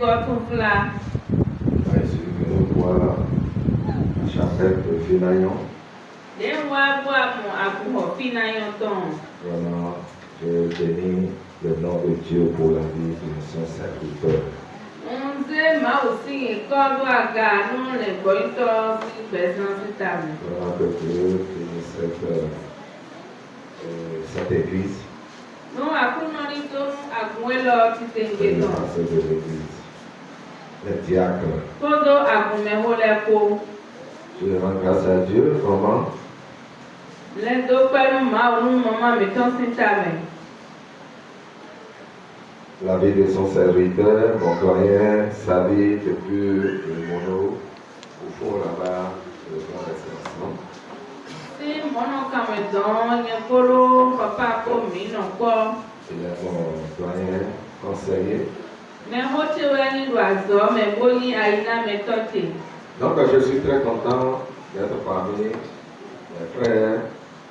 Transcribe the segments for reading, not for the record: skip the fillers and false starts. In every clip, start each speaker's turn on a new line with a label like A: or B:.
A: Ici, nous voilà la chapelle de Finayon. Vraiment, je bénis le nom de Dieu pour la vie de son serviteur. Vraiment que Dieu bénisse cette église. De l'église. Les diacres. Je rends grâce à Dieu. Comment? La vie de son serviteur, mon doyen, sa vie depuis le mono, au fond là-bas, le grand restaurant. Il est mon doyen, conseiller. Donc je suis très content d'être parmi mes frères,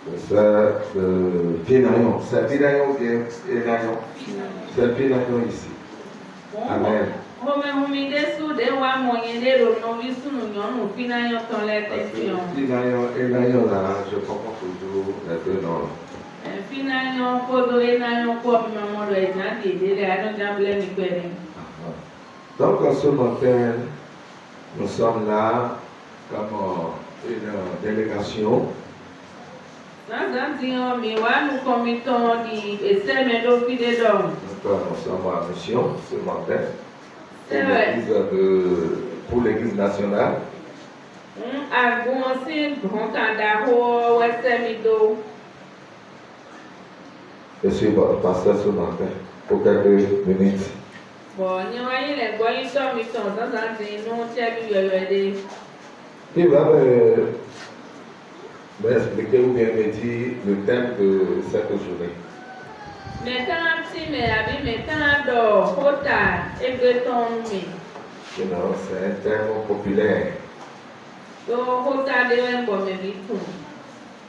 A: mes soeurs de Finayon. C'est Finayon ou bien Finayon? C'est Finayon ici. Amen. Finayon là, je comprends toujours les deux noms. Donc ce matin, nous sommes là comme une délégation. Nous sommes en mission ce matin pour l'église nationale. Je suis votre pasteur ce matin pour quelques minutes. Qui va m'expliquer ou bien me dire le thème de cette journée? Non, c'est un thème populaire.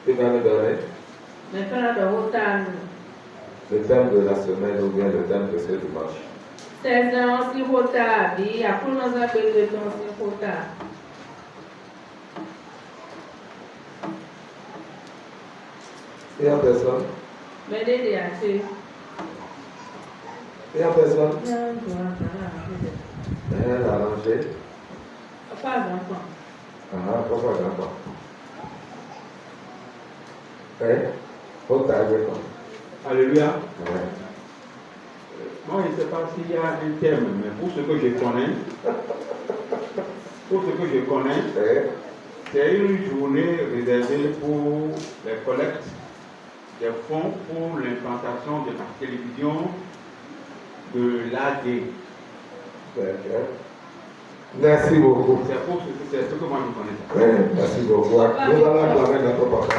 A: Qui va me donner? Le thème de la semaine ou bien le thème de ce dimanche? Il n'y a personne? Il n'y a personne? Elle a arrangé? Papa grand-papa.
B: Alléluia.
A: Ouais.
B: Moi, je ne sais pas s'il y a un thème, mais pour ce que je connais, c'est une journée réservée pour les collectes des fonds pour l'implantation de la télévision de l'AD.
A: Merci beaucoup.
B: C'est ce que moi je connais.
A: Oui, merci beaucoup. Nous allons acclamer notre papa.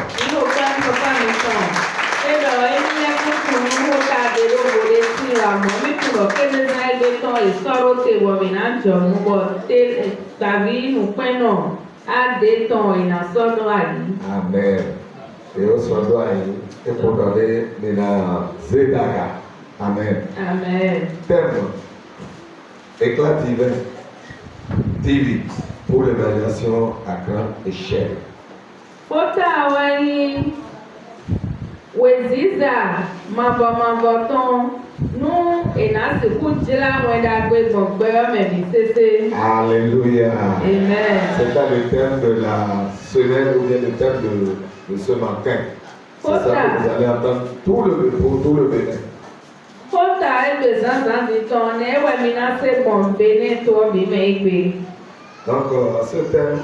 A: Amen. Et au soir et pour donner Nina Zedaka. Amen.
C: Amen.
A: Thème. Éclat divin. TV pour l'évaluation à grande échelle.
C: Weziza mavɔmavɔtɔn nu enasi kudzila wɛdagbe gbɔgbɛ ɔmɛbisese.
A: Alléluia.
C: Amen.
A: C'est ça le thème de la semaine ou bien le thème de ce matin. C'est ça que vous allez entendre tout le Bénin.
C: Kota ebe zanzanzitɔn ne ewɛmina se gbɔnbe ne to bime egbe.
A: Donc ce thème,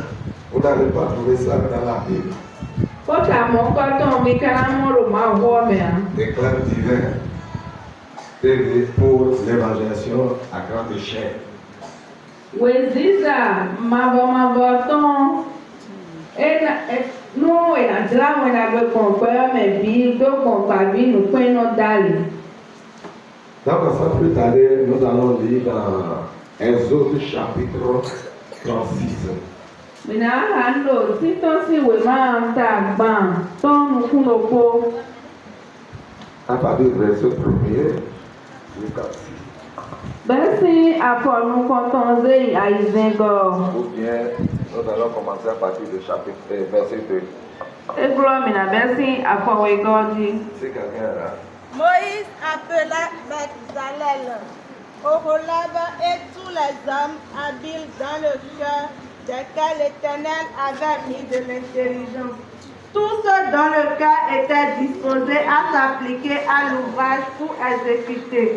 A: vous n'allez pas trouver ça dans la Bible.
C: Kota mɔkɔtɔn mi kana mɔro ma wɔ mɛa.
A: Éclat divin. TV pour l'évangélisation à grande échelle.
C: Weziza mavɔmavɔtɔn nu enadzra wɛdagbe gbɔgbɛ ɔmɛbi do gbɔgbavi nukpɛnɔ dali.
A: Donc, sans plus tarder, nous allons lire dans Exode chapitre 36. À partir du verset 1er jusqu'à 6.
C: Bẹ́sí àfọ̀nù kọ́tọ́nzé àìzẹ́gọ̀.
A: Ou bien nous allons commencer à partir du chapitre verset 2.
C: Églọ́mìnà bẹ́sí àfọ̀wégọ́dí.
A: Si quelqu'un est là.
D: Moïse appela Bezalel, Oholab et tous les hommes habiles dans le cœur desquels l'Éternel avait mis de l'intelligence. Tous ceux dont le cœur était disposé à s'appliquer à l'ouvrage pour exécuter.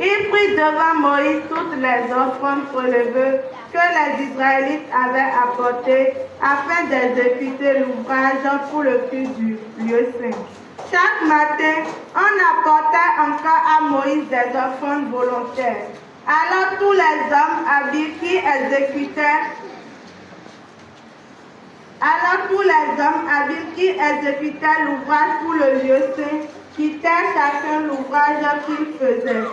D: Il prit devant Moïse toutes les offrandes prélevées que les Israélites avaient apportées afin d'exécuter l'ouvrage pour le culte du lieu saint. Chaque matin, on apportait encore à Moïse des offrandes volontaires. Alors tous les hommes habiles qui exécutaient l'ouvrage pour le lieu saint quittaient chacun l'ouvrage qu'il faisait.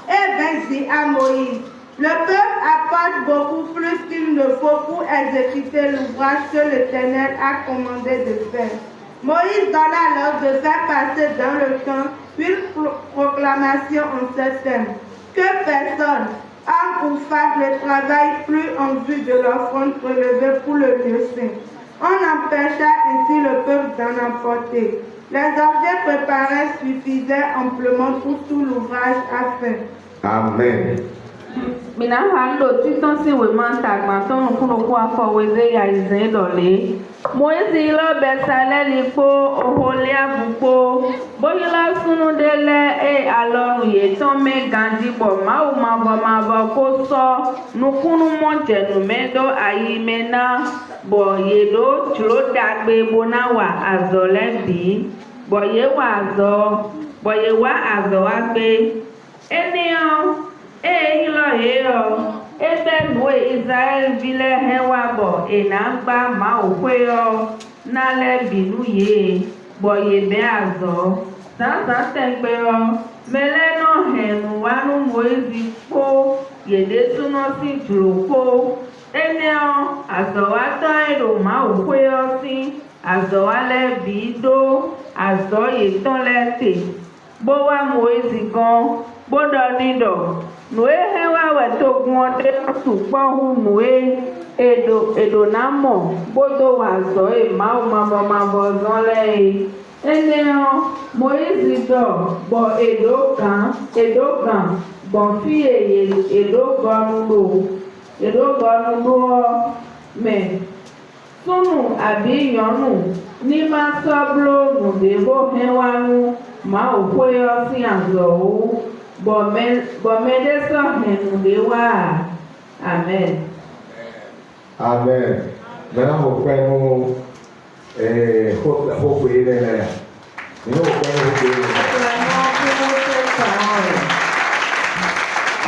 D: Et vint dit à Moïse, le peuple apporte beaucoup plus qu'il ne faut pour exécuter l'ouvrage que l'Éternel a commandé de faire. Moïse donna l'ordre de faire passer dans le camp une proclamation en ce thème, que personne, homme ou femme, ne travaille plus en vue de l'offrande prélevée pour le lieu saint. On empêcha ainsi le peuple d'en apporter. Les objets préparés suffisaient amplement pour tout l'ouvrage à faire.
A: Amen.
C: Mina hando titan si we man tagmaton kuno kwa faweze ya izen dole. Moïse lo Bezalel po oholia bupo. Boyila sunu dele e alonu ye tome gandi bo ma ko so nukunu monje nu medo ayimena bo yedo tlo dagbe bona wa azole bi. Bo ye wa azo agbe. Enio ebe nue Israel vile hewa bo enagba ma okweyo nale binu ye bo ye be azo sansan tegbe yo meleno henu wanu Moizi ko yede suno si juroko eneo azo wato ero ma okweyo si azo wale bido azo ye ton lete bo wa Moizi gan bodo nido nue hewa weto guode sukpohu nue edo namo bodo wazo e mabo zonle eneo Moïse do bo edo kan bon fi edo gonu me sunu abi yonu ni ma soblo nu debo hewa nu ma okweyo si azo Bomede so henu de wa. Amen.
A: Amen. Maintenant, vous pouvez nous recueillir.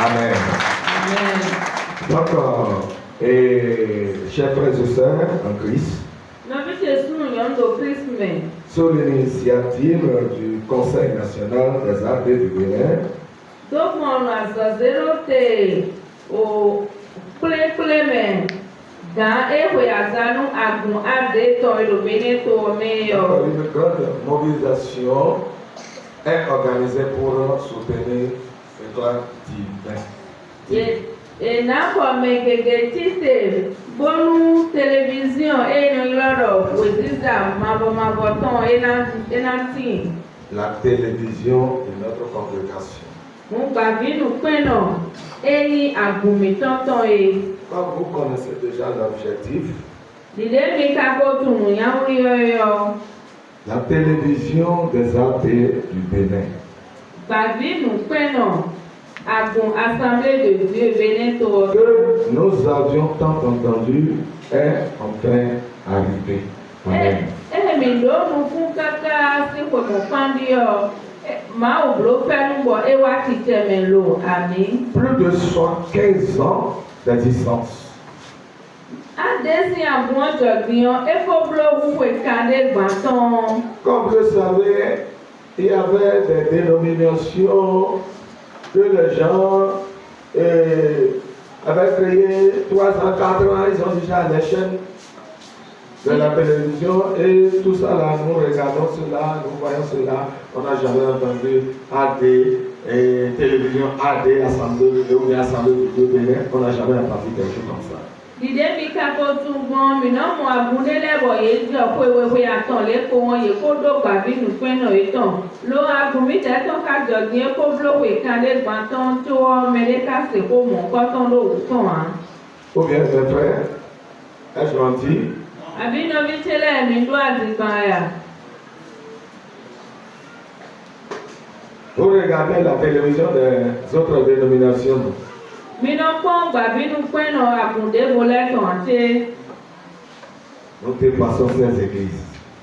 A: Amen.
C: Amen.
A: Donc, chers frères et sœurs en Christ, sur l'initiative du Conseil national des arts et du Bénin,
C: donc on a zéroté au plein dans et azanu agun ade to le Bénin to meyo.
A: Une grande mobilisation est organisée pour soutenir l'étoile divin.
C: Et n'a pas megege tite bonu télévision et no loro weziza mabo ton enanti.
A: La télévision de notre congrégation. Comme vous connaissez déjà l'objectif, la télévision des athées du Bénin. Que nous avions tant entendu est en train d'arriver. Amen. Plus de 75 ans d'existence. Comme vous savez, il y avait des dénominations que les gens avaient créées 3 ans, 4 ans, ils ont déjà les chaînes de la télévision et tout ça là, nous regardons cela, nous voyons cela, on n'a jamais entendu AD, et télévision AD, assemblée ou bien assemblée de Bénin, on n'a jamais entendu quelque chose comme ça.
C: Dìde mi kako tún gbọ́n mi náà mọ agúndélẹ́bọ̀ yìí jọ pé wéwé àtàn lẹ́kọ̀ọ́ wọn yìí kó dògbà bínú pẹ́nà ìtàn ló agùnmí tẹ́tàn kájọ ní kó blówó ìkànnì gbàtàn tó wọ́n mẹ́lẹ́kàsì kó mọ̀ kọ́tàn lówó tàn án.
A: Ou bien mes frères, est-ce gentil?
C: Àbí nọbí tẹ́lẹ̀ mi ló àdìgbà yà.
A: Vous regardez la télévision des autres dénominations.
C: Mi náà pọ́n gbà bínú pẹ́nà àgùndé bolẹ́tàn àti
A: Nous dépassons ces églises.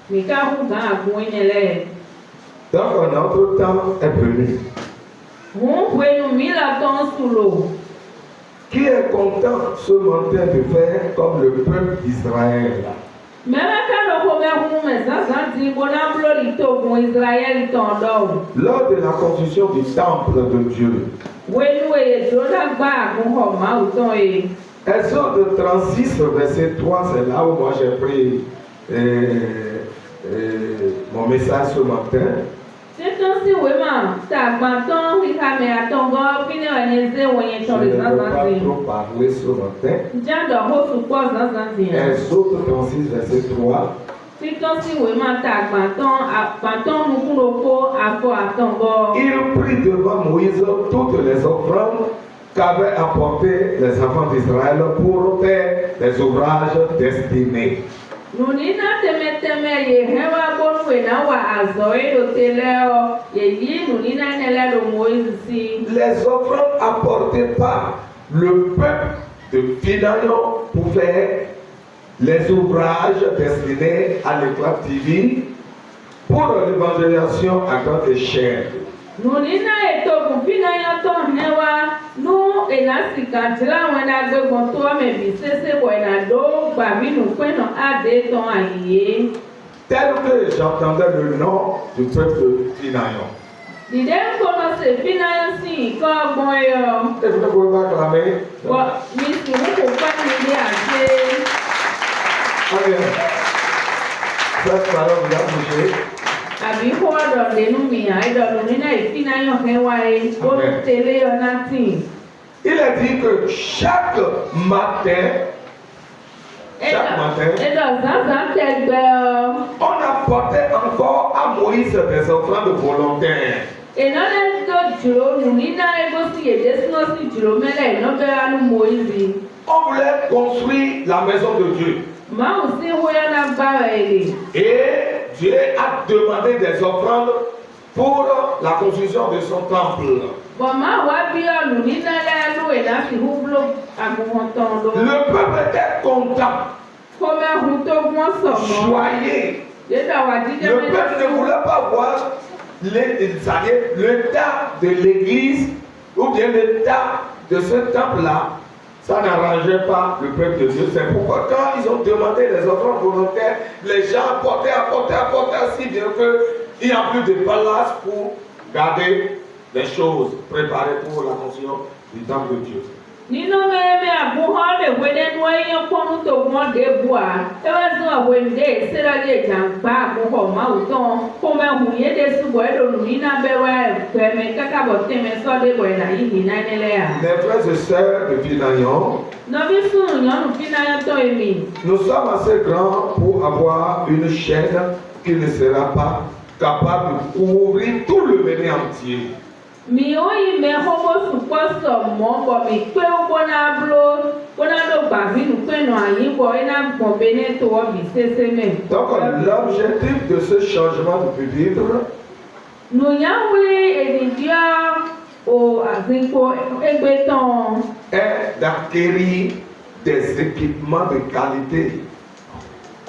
C: mi ká kú gán àgùn ìyẹlẹ̀.
A: Donc notre temps est venu.
C: Wọ́n pinnu mi là tán sùlò.
A: Qui est content ce matin de faire comme le peuple d'Israël?
C: Mẹ́rẹ́ kánò kó mẹ́kún mẹ́sàn-án ti gbóná búlọ́ọ̀lì tó gun Israẹli tàn lọ́wọ́.
A: Lors de la construction du temple de Dieu,
C: Wenu èdò dàgbà àgùnhọ̀ máa ń tán e.
A: Exode 36, verset 3, c'est là où moi j'ai pris mon message ce matin.
C: Títún sí ìwé mà tàgbà tán kíkà mi àtọ̀gọ́ fínà ẹni ṣé wọ̀nyẹn tán
A: Je
C: lè
A: ne veux
C: sánsan
A: pas
C: sí.
A: trop parler ce matin.
C: Jáde oṣù pọ̀ sánsan sí yẹn.
A: Exode 36, verset 3.
C: Títún sí ìwé mà tàgbà tán nukúròkó àfọ àtọ̀gọ́.
A: Il prit devant Moïse toutes les offrandes qu'avaient apportées les enfants d'Israël pour faire les ouvrages destinés.
C: Nunina tẹmẹtẹmẹ yè hẹwà gbónúwè náà wà àzọ èdò tẹlẹ ọ yèyí nunina nílẹ ló mọ èyí sí.
A: Les offrandes apportées par le peuple de Canaan pour faire les ouvrages destinés à l'éclat divin pour l'évangélisation à grande échelle.
C: Nunina ètò ògùnfínà yàtọ̀ hẹwà nú ìlàsìkàtì láwọn ẹ̀dá gbẹ̀gbọ̀n tó mẹ̀bí ṣẹṣẹ wọ̀ ẹ̀dá ló gbà mínú pẹ́nà àdé tán àyè.
A: Tel que j'entendais le nom du peuple de Canaan.
C: Dìde ń kọ́nà ṣe fínà sí ìkọ́ ọgbọ́n ẹ̀yọ.
A: Est-ce que vous pouvez acclamer?
C: Wọ́n mi sì ń kó pẹ́ nílé àṣẹ.
A: Allez, cette parole vous a touché.
C: Àbí kó ọ̀dọ̀ lẹ́nu mi àìdọ̀lù nínú ìfínà yàn hẹwà ẹ̀ ó tẹ̀lé ọ náà tì.
A: Il est dit que chaque matin, on apportait encore à Moïse des offrandes volontaires. On voulait construire la maison de Dieu. Et Dieu a demandé des offrandes pour la construction de son temple. Le peuple était content, joyeux. Le peuple ne voulait pas voir l'état de l'église ou bien l'état de ce temple-là. Ça n'arrangeait pas le peuple de Dieu. C'est pourquoi quand ils ont demandé les offrandes volontaires, les gens apportaient si bien qu'il n'y a plus de place pour garder les choses préparées pour la construction du temple de Dieu.
C: Nínú mẹ́rẹ́mẹ́ àbúhọ́ lè wé nínú ẹyán pọ́nú tó wọ́n dé bua ẹwà tí wọ́n wé ní ìṣẹ́lẹ̀ lè jàǹgbá àbúhọ́ máa tán kó mẹ́hùn yé dé ṣùgbọ́n ẹ̀dọ̀nù nínú abẹ́wẹ́ pẹ̀mẹ́ kákàbọ̀ tẹ̀mẹ́ sọ́dẹ̀bọ̀ ẹ̀nà yìí ní náírà yà.
A: Les frères et sœurs de Canaan,
C: Nọ́bí sùn yọ̀nù fínayọ́ tó èmi.
A: nous sommes assez grands pour avoir une chaîne qui ne sera pas capable de couvrir tout le Bénin entier.
C: Mi ó yí mẹ́ homo supọ́sọ̀ mọ́ bọ̀ mi pé ó gbọ́ná ló gbà bínú pẹ̀nù àyíbọ̀ iná gbọ̀n bẹ́ẹ̀ tó wọ́n mi ṣẹṣẹ mẹ́.
A: Donc l'objectif de ce changement de pupitre
C: Nùyàwó ènìyàn ò àsìkò ẹgbẹ́ tán.
A: est d'acquérir des équipements de qualité.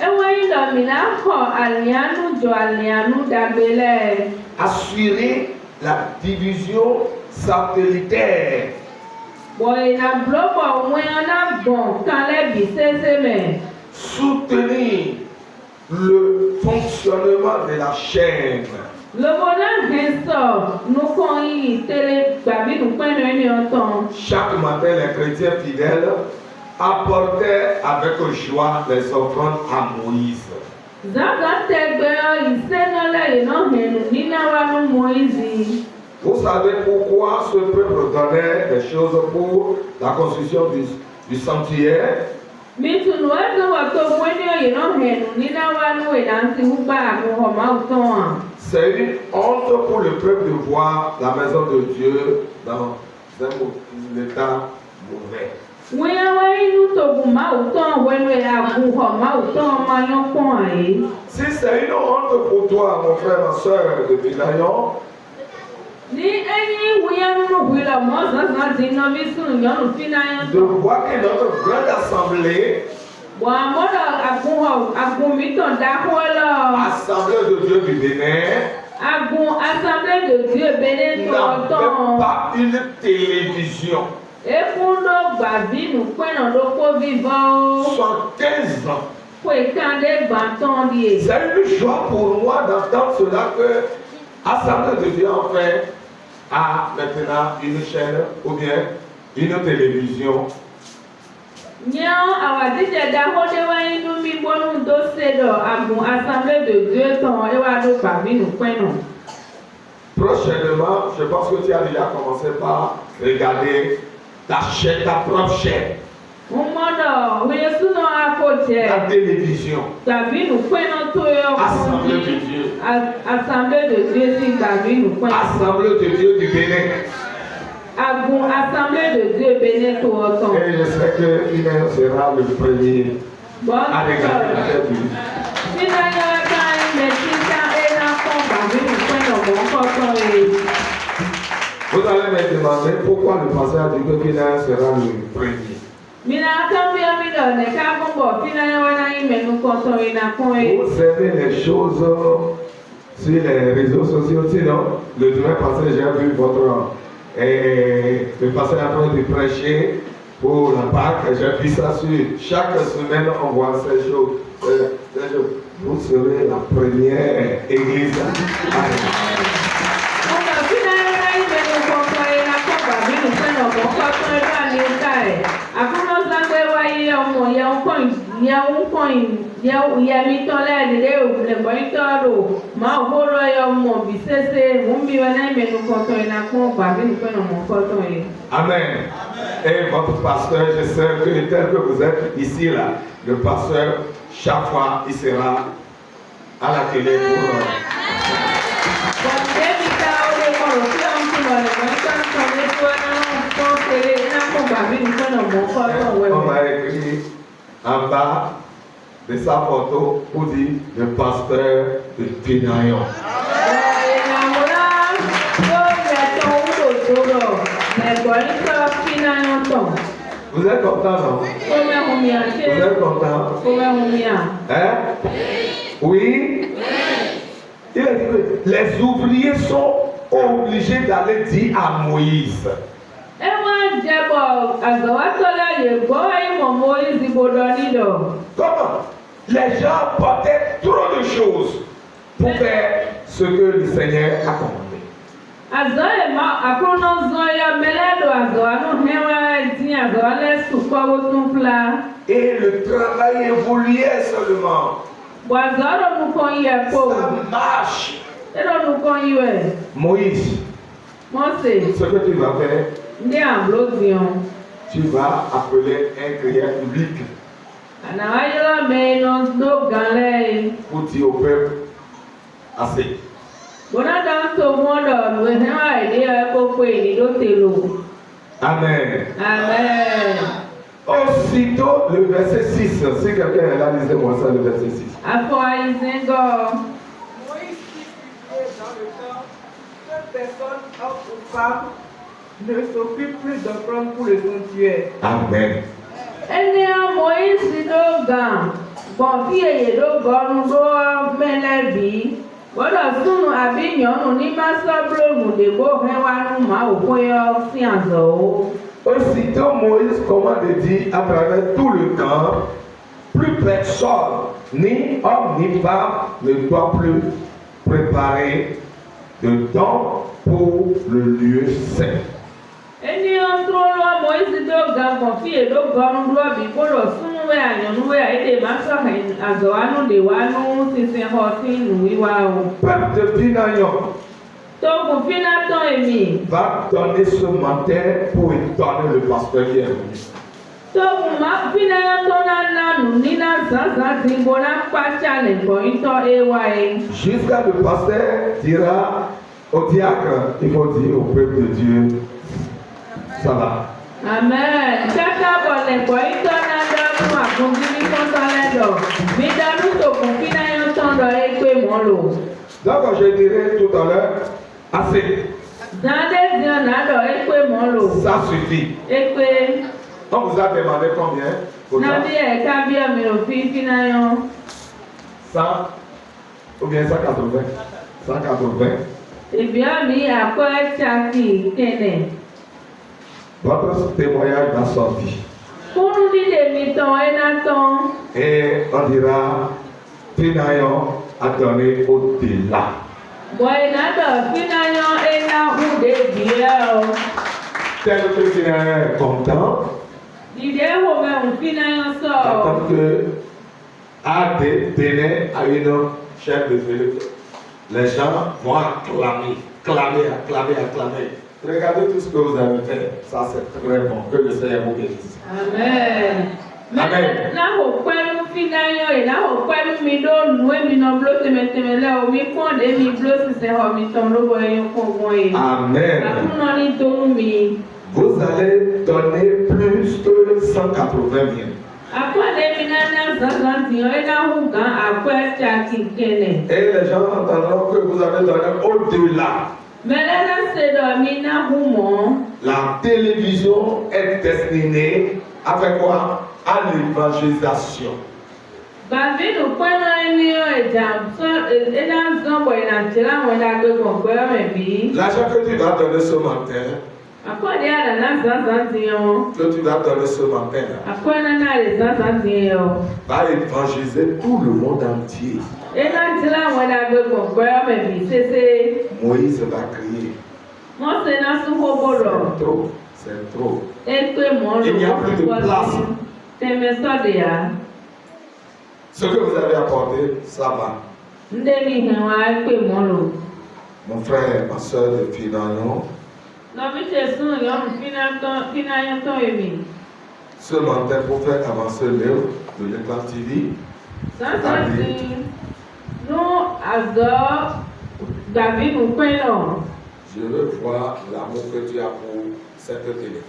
C: Ewe ilọ̀mìnà kọ̀ àlìyánú jọ àlìyánú dàgbélẹ̀.
A: Assurer la division satellitaire.
C: Bọ̀ ìnàbùlọ́bọ̀ wọn ọ̀nà gbọ̀n kalẹ̀ bí ṣẹṣẹ mẹ́.
A: Soutenir le fonctionnement de la chaîne.
C: Lọ́wọ́ náà ń sọ nukọ̀ yìí tẹ́lẹ̀ gbàbínú pẹ́ẹ́nù ẹni ọ̀tàn.
A: Chaque matin, les chrétiens fidèles apportaient avec joie les offrandes à Moïse.
C: Zaka tẹgbẹ́ ìsẹ́nọ́lẹ̀ iná hẹ̀nù nínáwá ló mọ ìzì.
A: Vous savez pourquoi ce peuple donnait des choses pour la construction du sanctuaire? C'est une honte pour le peuple de voir la maison de Dieu dans un état mauvais. Si c'est une honte pour toi, mon frère, ma soeur de Pinayon, de voir que notre grande assemblée, Assemblée de Dieu du Bénin, n'avait pas une télévision. 75 ans. C'est une joie pour moi d'entendre cela que Assemblée de Dieu en fait a maintenant une chaîne ou bien une télévision. Prochainement, je pense que tu as déjà commencé par regarder ta chaîne, ta propre chaîne. La télévision. Assemblée de Dieu. Assemblée de Dieu du Bénin.
C: Assemblée de Dieu Bénin.
A: Et je sais que il sera le premier à regarder la télévision. Vous allez me demander pourquoi le pasteur a dit que Pinayon sera le premier. Vous savez les choses sur les réseaux sociaux, sinon le demain passé j'ai vu votre le pasteur est en train de prêcher pour la Pâque, j'ai vu ça sur chaque semaine on voit ces choses. Vous serez la première église. Amen. Et votre pasteur, je sais que tel que vous êtes ici là, le pasteur, chaque fois il sera à la télé pour on a écrit en bas de sa photo pour dire le pasteur de Pinayon. Vous êtes content, non? Vous êtes content? Hein? Oui? Il a dit que les ouvriers sont obligés d'aller dire à Moïse. Comment? Les gens portaient trop de choses pour faire ce que le Seigneur a commandé. Et le travail évoluait seulement. Ça marche. Moïse, ce que tu vas faire, tu vas appeler un crieur public pour dire au peuple assez. Amen.
C: Amen.
A: Aussitôt le verset 6, si quelqu'un est là, lisez-moi ça, le verset 6.
D: Moïse disait dans le camp que personne, homme ou femme, ne s'occupe plus d'offrandes pour le sanctuaire.
A: Amen. Aussitôt Moïse commande de dire à travers tout le camp, plus personne, ni homme ni femme, ne doit plus préparer de dons pour le lieu saint. Peuple de Pinayon,
C: Togo fina ton emi.
B: Va donner ce matin pour étonner le pasteur qui est venu.
C: Togo ma fina ton nanu nina zanzan timbona pacha le boito ewae.
B: Jusqu'à le pasteur dira au diacre, il faut dire au peuple de Dieu, ça va.
C: Amen. Chaka bole boito na do ma kundimi kontaledo. Midanu togo fina yon tondo ekwe molo.
B: Donc je dirai tout à l'heure, assez. Ça suffit. On vous a demandé combien? 100 ou bien 180? 180.
C: Eh bien, mi a quoi chaki kene.
B: Votre témoignage va sortir.
C: Pour nous dire des mitons et natons.
B: Et on dira, Finayon a donné au-delà. Tel que Finayon est content, attend que AD Bénin a une chef de file. Les gens vont acclamer, acclamer. Regardez tout ce que vous avez fait. Ça, c'est très bon. Que le Seigneur vous bénisse.
C: Amen.
B: Amen.
C: Na ho kwenu finayo e na ho kwenu mi do nuwe mi no blo temeteme le o mi ponde mi blo se ho mi ton lo boyo ko e.
B: Amen.
C: Akuno ni do mi.
B: Vous allez donner plus que 180 000.
C: Akwade mi na zanzanti e na hu gan akwa chaki kene.
B: Et les gens entendront que vous avez donné au-delà. La télévision est destinée à faire quoi? À l'évangélisation. L'argent que tu vas donner ce matin, va évangéliser tout le monde entier. Moïse va crier. C'est trop. Il n'y a plus de place. Ce que vous avez apporté, ça va. Mon frère, ma soeur de Finayon, ce matin, pour faire avancer l'œuvre de l'État TV, je veux voir l'amour que tu as pour cette télévision.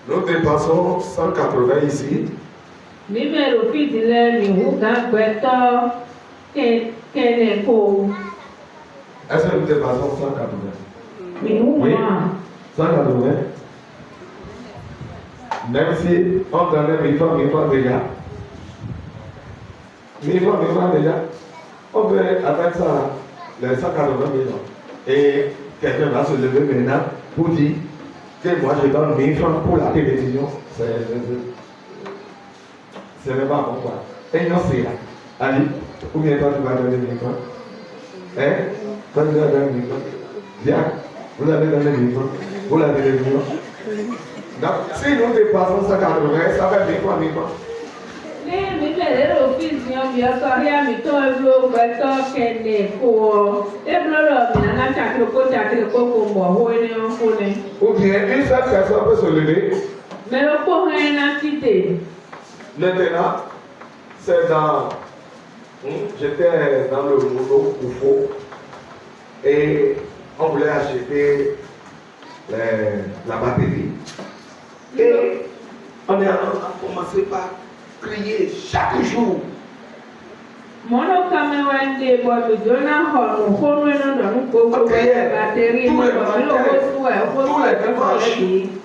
B: Nous dépassons 180 ici. Est-ce que nous dépassons 180? Oui. 180. Même si on donnait 1000 francs déjà. 1000 francs déjà. On peut atteindre ça, les 180 millions. Et quelqu'un va se lever maintenant pour dire que moi je donne 1000 francs pour la télévision. Ce n'est pas bon quoi. Et non, c'est là. Allez, combien de temps tu vas donner 1000 francs? Hein? Quand tu vas donner 1000 francs? Bien, vous avez donné 1000 francs pour la télévision. Donc, si nous dépassons 180, ça fait 1000 francs, 1000 francs. Ou bien une seule personne peut se lever. Maintenant, c'est dans. J'étais dans le moulot Koufo et on voulait acheter la batterie. Et on a commencé par crier chaque jour.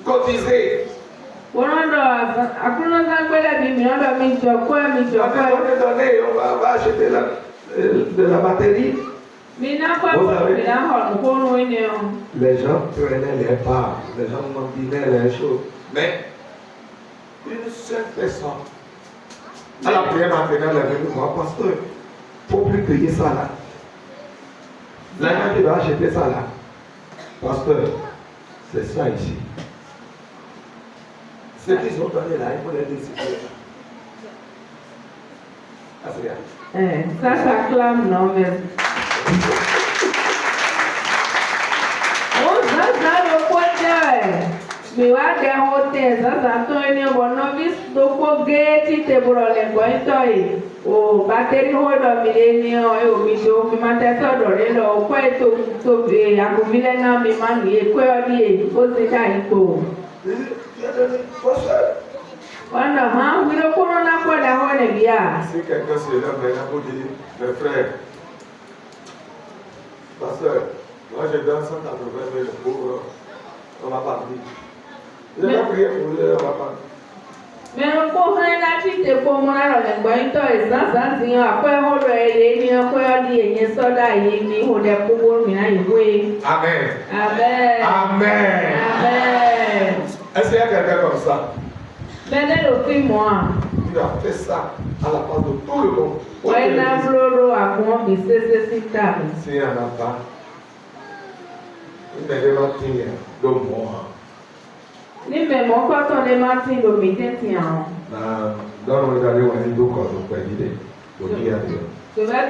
B: Cotiser. On va acheter de la batterie. Les gens prenaient les parts, les gens m'embinaient les choses. Mais une seule personne, à la prière maintenant, elle est venue moi, pasteur, il ne faut plus payer ça là. L'agent qui va acheter ça là, pasteur, c'est ça ici. Ce qu'ils ont donné là, il faut les décider.
C: Ça s'acclame, non, mais. Oh, ça, le côté. Mais ouais, des hôtels, ça, il y a un novice, donc, au gate, tu pour les boys, oh, batterie, au millénaire, au milieu, mais ma tête, au quoi, et à vous, millénaire, mais manier, quoi, au Zécaïko. Voilà, hein, vous ne connaissez pas la honte, bien.
B: Si quelqu'un se lève maintenant pour dire, mes frères, pasteur, moi je donne 180 000 pour, on va pas dire. Je vais prier pour eux, on va pas dire.
C: Mais on peut faire la petite pour moi, on est going to ça, c'est après on va aller, on peut aller, il y a ça là, il y a on est pour moi, il
B: Amen.
C: Amen.
B: Amen.
C: Amen.
B: Est-ce qu'il y a quelqu'un comme ça?
C: Mais le film, moi.
B: Il a fait ça à la part de tout le monde.
C: Ouais, n'a floro à moi, mais c'est ça.
B: S'il n'y en a pas, il ne devrait pas tenir de moi.
C: Ni même quand on est martin, le midi, tiens.
B: Dans le regard, on est deux corps, donc, il y a des.
C: Je vais